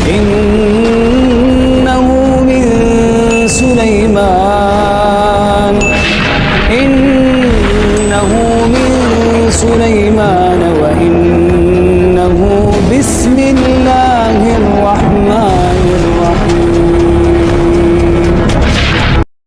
innahu min Sulaiman wa innahu bismillahirrahmanirrahim.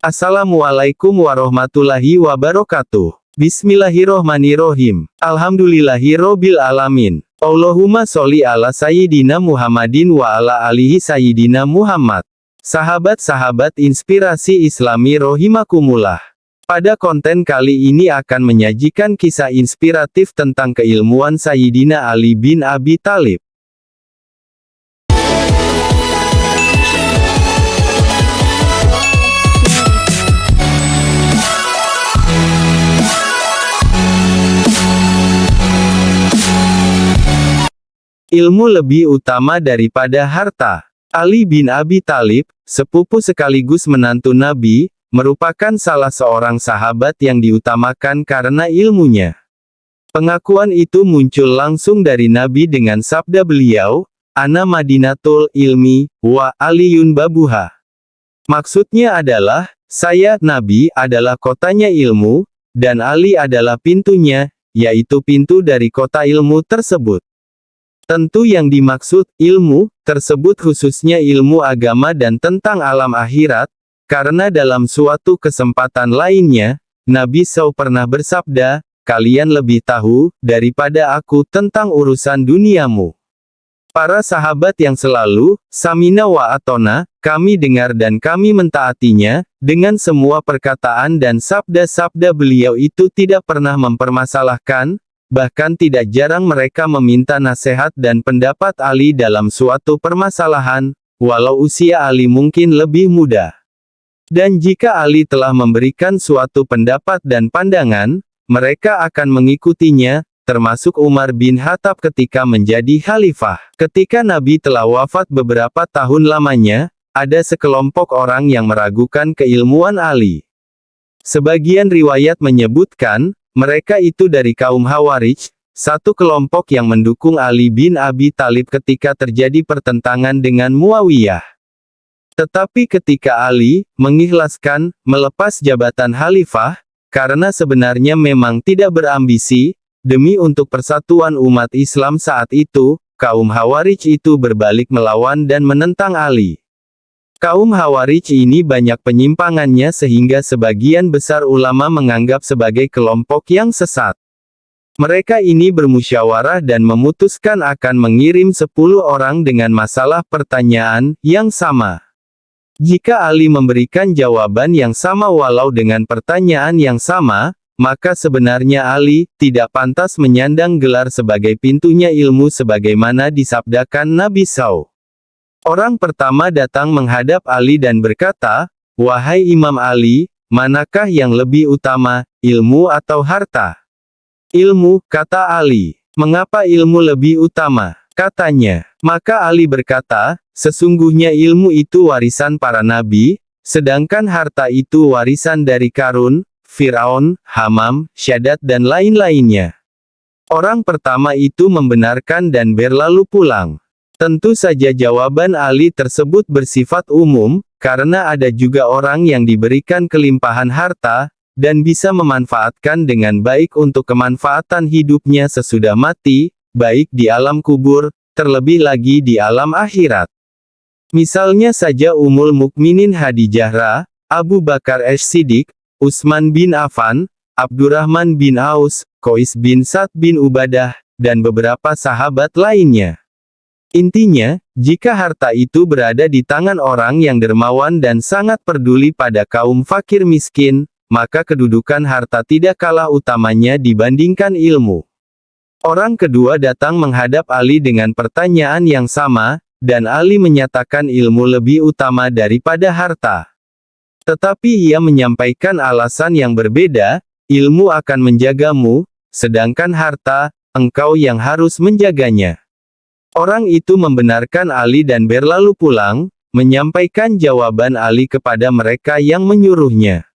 Assalamualaikum warahmatullahi wabarakatuh. Bismillahirrohmanirrohim. Alhamdulillahirobbil alamin. Allahumma sholli ala sayyidina Muhammadin wa ala alihi sayyidina Muhammad. Sahabat-sahabat inspirasi Islami rohimakumullah. Pada konten kali ini akan menyajikan kisah inspiratif tentang keilmuan Sayyidina Ali bin Abi Thalib. Ilmu lebih utama daripada harta. Ali bin Abi Thalib, sepupu sekaligus menantu Nabi, merupakan salah seorang sahabat yang diutamakan karena ilmunya. Pengakuan itu muncul langsung dari Nabi dengan sabda beliau, "Ana Madinatul Ilmi, wa Aliyun Babuha." Maksudnya adalah, saya, Nabi, adalah kotanya ilmu, dan Ali adalah pintunya, yaitu pintu dari kota ilmu tersebut. Tentu yang dimaksud ilmu tersebut khususnya ilmu agama dan tentang alam akhirat, karena dalam suatu kesempatan lainnya, Nabi SAW pernah bersabda, "Kalian lebih tahu daripada aku tentang urusan duniamu." Para sahabat yang selalu, "Samina wa atona," kami dengar dan kami mentaatinya, dengan semua perkataan dan sabda-sabda beliau itu tidak pernah mempermasalahkan, bahkan tidak jarang mereka meminta nasihat dan pendapat Ali dalam suatu permasalahan, walau usia Ali mungkin lebih muda. Dan jika Ali telah memberikan suatu pendapat dan pandangan, mereka akan mengikutinya, termasuk Umar bin Khattab ketika menjadi khalifah. Ketika Nabi telah wafat beberapa tahun lamanya, ada sekelompok orang yang meragukan keilmuan Ali. Sebagian riwayat menyebutkan, mereka itu dari kaum Khawarij, satu kelompok yang mendukung Ali bin Abi Thalib ketika terjadi pertentangan dengan Muawiyah. Tetapi ketika Ali mengikhlaskan, melepas jabatan khalifah, karena sebenarnya memang tidak berambisi, demi untuk persatuan umat Islam saat itu, kaum Khawarij itu berbalik melawan dan menentang Ali. Kaum Khawarij ini banyak penyimpangannya sehingga sebagian besar ulama menganggap sebagai kelompok yang sesat. Mereka ini bermusyawarah dan memutuskan akan mengirim 10 orang dengan masalah pertanyaan yang sama. Jika Ali memberikan jawaban yang sama walau dengan pertanyaan yang sama, maka sebenarnya Ali tidak pantas menyandang gelar sebagai pintunya ilmu sebagaimana disabdakan Nabi SAW. Orang pertama datang menghadap Ali dan berkata, "Wahai Imam Ali, manakah yang lebih utama, ilmu atau harta?" "Ilmu," kata Ali. "Mengapa ilmu lebih utama?" katanya. Maka Ali berkata, "Sesungguhnya ilmu itu warisan para nabi, sedangkan harta itu warisan dari Qarun, Fir'aun, Hamam, Syaddad dan lain-lainnya." Orang pertama itu membenarkan dan berlalu pulang. Tentu saja jawaban Ali tersebut bersifat umum, karena ada juga orang yang diberikan kelimpahan harta, dan bisa memanfaatkan dengan baik untuk kemanfaatan hidupnya sesudah mati, baik di alam kubur, terlebih lagi di alam akhirat. Misalnya saja Ummul Mukminin Khadijah Ra, Abu Bakar As-Siddiq, Utsman bin Affan, Abdurrahman bin Aus, Qais bin Sa'd bin Ubadah, dan beberapa sahabat lainnya. Intinya, jika harta itu berada di tangan orang yang dermawan dan sangat peduli pada kaum fakir miskin, maka kedudukan harta tidak kalah utamanya dibandingkan ilmu. Orang kedua datang menghadap Ali dengan pertanyaan yang sama, dan Ali menyatakan ilmu lebih utama daripada harta. Tetapi ia menyampaikan alasan yang berbeda, ilmu akan menjagamu, sedangkan harta, engkau yang harus menjaganya. Orang itu membenarkan Ali dan berlalu pulang, menyampaikan jawaban Ali kepada mereka yang menyuruhnya.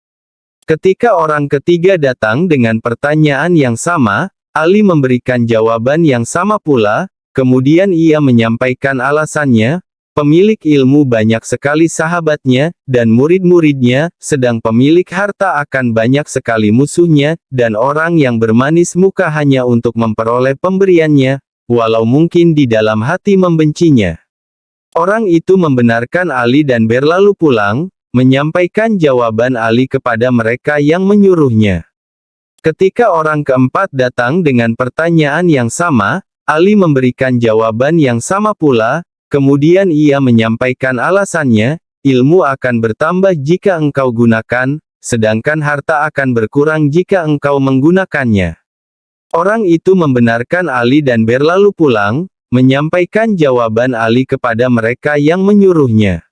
Ketika orang ketiga datang dengan pertanyaan yang sama, Ali memberikan jawaban yang sama pula, kemudian ia menyampaikan alasannya, pemilik ilmu banyak sekali sahabatnya, dan murid-muridnya, sedang pemilik harta akan banyak sekali musuhnya, dan orang yang bermanis muka hanya untuk memperoleh pemberiannya, walau mungkin di dalam hati membencinya. Orang itu membenarkan Ali dan berlalu pulang, menyampaikan jawaban Ali kepada mereka yang menyuruhnya. Ketika orang keempat datang dengan pertanyaan yang sama, Ali memberikan jawaban yang sama pula. Kemudian ia menyampaikan alasannya, ilmu akan bertambah jika engkau gunakan, sedangkan harta akan berkurang jika engkau menggunakannya. Orang itu membenarkan Ali dan berlalu pulang, menyampaikan jawaban Ali kepada mereka yang menyuruhnya.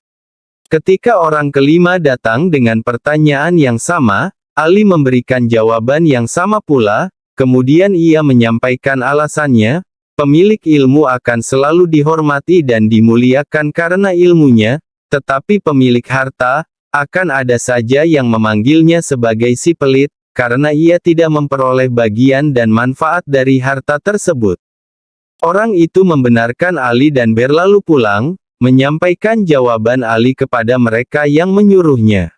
Ketika orang kelima datang dengan pertanyaan yang sama, Ali memberikan jawaban yang sama pula, kemudian ia menyampaikan alasannya, pemilik ilmu akan selalu dihormati dan dimuliakan karena ilmunya, tetapi pemilik harta, akan ada saja yang memanggilnya sebagai si pelit, karena ia tidak memperoleh bagian dan manfaat dari harta tersebut. Orang itu membenarkan Ali dan berlalu pulang, menyampaikan jawaban Ali kepada mereka yang menyuruhnya.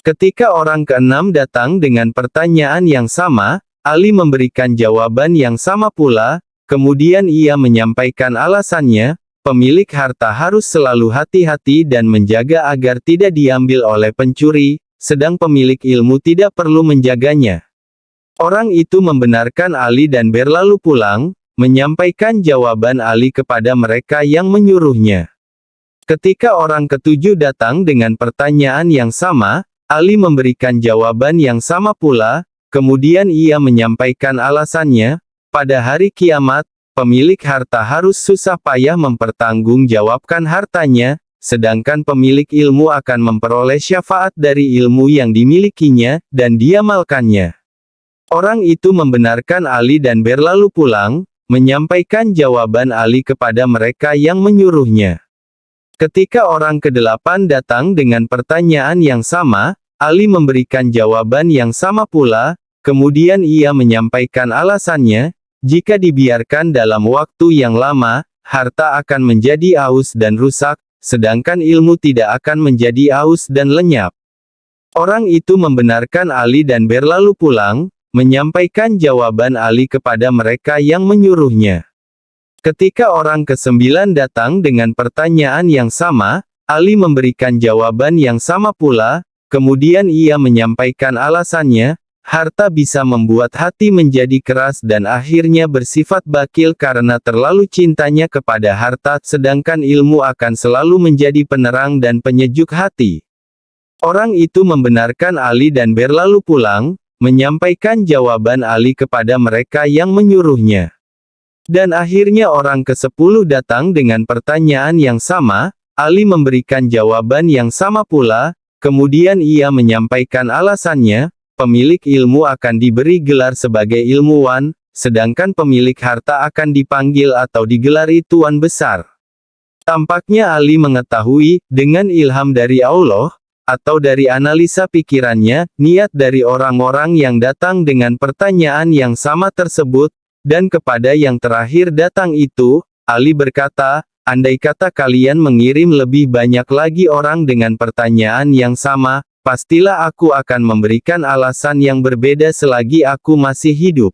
Ketika orang keenam datang dengan pertanyaan yang sama, Ali memberikan jawaban yang sama pula. Kemudian ia menyampaikan alasannya, pemilik harta harus selalu hati-hati dan menjaga agar tidak diambil oleh pencuri, sedang pemilik ilmu tidak perlu menjaganya. Orang itu membenarkan Ali dan berlalu pulang, menyampaikan jawaban Ali kepada mereka yang menyuruhnya. Ketika orang ketujuh datang dengan pertanyaan yang sama, Ali memberikan jawaban yang sama pula, kemudian ia menyampaikan alasannya, pada hari kiamat, pemilik harta harus susah payah mempertanggungjawabkan hartanya, sedangkan pemilik ilmu akan memperoleh syafaat dari ilmu yang dimilikinya, dan diamalkannya. Orang itu membenarkan Ali dan berlalu pulang, menyampaikan jawaban Ali kepada mereka yang menyuruhnya. Ketika orang kedelapan datang dengan pertanyaan yang sama, Ali memberikan jawaban yang sama pula, kemudian ia menyampaikan alasannya, jika dibiarkan dalam waktu yang lama, harta akan menjadi aus dan rusak, sedangkan ilmu tidak akan menjadi aus dan lenyap. Orang itu membenarkan Ali dan berlalu pulang, menyampaikan jawaban Ali kepada mereka yang menyuruhnya. Ketika orang kesembilan datang dengan pertanyaan yang sama, Ali memberikan jawaban yang sama pula, kemudian ia menyampaikan alasannya, harta bisa membuat hati menjadi keras dan akhirnya bersifat bakil karena terlalu cintanya kepada harta, sedangkan ilmu akan selalu menjadi penerang dan penyejuk hati. Orang itu membenarkan Ali dan berlalu pulang, menyampaikan jawaban Ali kepada mereka yang menyuruhnya. Dan akhirnya orang ke-10 datang dengan pertanyaan yang sama, Ali memberikan jawaban yang sama pula, kemudian ia menyampaikan alasannya, pemilik ilmu akan diberi gelar sebagai ilmuwan, sedangkan pemilik harta akan dipanggil atau digelari tuan besar. Tampaknya Ali mengetahui, dengan ilham dari Allah, atau dari analisa pikirannya, niat dari orang-orang yang datang dengan pertanyaan yang sama tersebut, dan kepada yang terakhir datang itu, Ali berkata, andai kata kalian mengirim lebih banyak lagi orang dengan pertanyaan yang sama, pastilah aku akan memberikan alasan yang berbeda selagi aku masih hidup.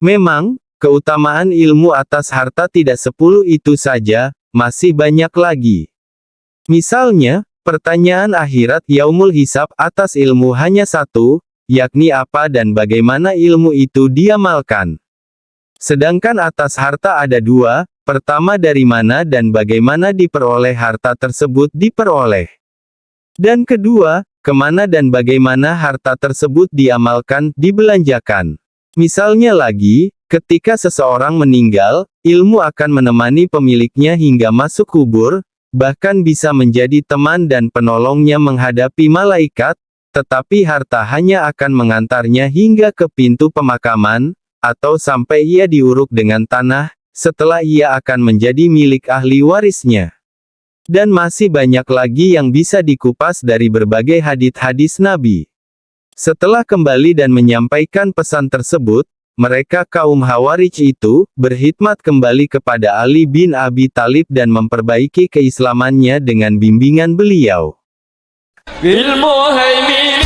Memang, keutamaan ilmu atas harta tidak 10 itu saja, masih banyak lagi. Misalnya, pertanyaan akhirat yaumul hisab atas ilmu hanya satu, yakni apa dan bagaimana ilmu itu diamalkan. Sedangkan atas harta ada dua, pertama dari mana dan bagaimana diperoleh harta tersebut diperoleh. Dan kedua, kemana dan bagaimana harta tersebut diamalkan, dibelanjakan. Misalnya lagi, ketika seseorang meninggal, ilmu akan menemani pemiliknya hingga masuk kubur, bahkan bisa menjadi teman dan penolongnya menghadapi malaikat, tetapi harta hanya akan mengantarnya hingga ke pintu pemakaman, atau sampai ia diuruk dengan tanah, setelah ia akan menjadi milik ahli warisnya. Dan masih banyak lagi yang bisa dikupas dari berbagai hadits-hadits Nabi. Setelah kembali dan menyampaikan pesan tersebut, mereka kaum Khawarij itu, berkhidmat kembali kepada Ali bin Abi Thalib dan memperbaiki keislamannya dengan bimbingan beliau. بالمهيمن